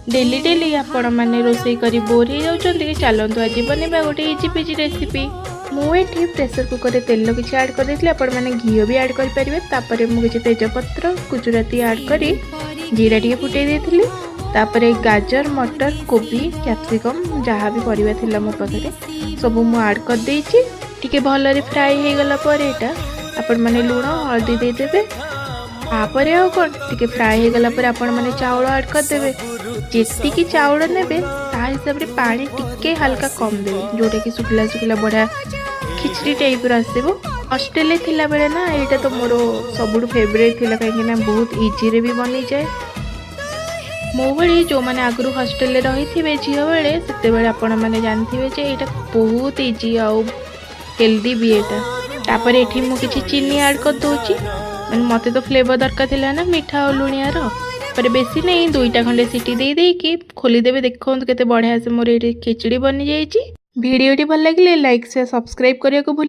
Daily daily आपण मैंने रोसई करी बोर हो जाउछंती चलतु आज बनवा गोटे इजी पिजी रेसिपी। मुझे प्रेसर कुकर रे तेल किसी ऐड कर देती आपण मैंने घी भी ऐड कर पारे। तापर मुझे तेजपत्र गुजराती ऐड करी जीरा टी फुटे देती। तापर गाजर मटर कोबी कैप्सिकम जहाँ भी परिवा थिला मो पाखरे सब मु ऐड कर देछि। टिके भलरे फ्राई हो गला पर एटा आपण मैंने लूण हल्दी दे देबे। तापर आउ कौन टिके फ्राई हो गला पर आपण मैंने चाउल ऐड कर देबे। जेतिकी चाउल नेबे ता हिसाब रे पानी टिके हल्का कम देबे जोटा कि सुखला सुखला बढ़िया खिचड़ी टाइप आसो। हॉस्टेल थिला बेले ना एटा तो मोर सबुठ फेवरेट थिला कहीं बहुत इजी रे भी बनी जाए। मो भाई जो मैंने आगु हॉस्टेल रही थे झील बेले से आपण मैंने जानते जे यहाँ बहुत इजी आउ हेल्दी भी एटा। तापर एठी मु किछि चीनी ऐड कर दोची मैंने मते तो फ्लेवर दरकार थिला ना मीठा और लुणियार पर बेसी नहीं दुईटा खंडे सीटी दे देकी खोलीदेवे। देखो केते बढ़िया से मोर ये खिचड़ी बनी जाइए। वीडियोटी भल लगे लाइक से सब्सक्राइब करने को भूल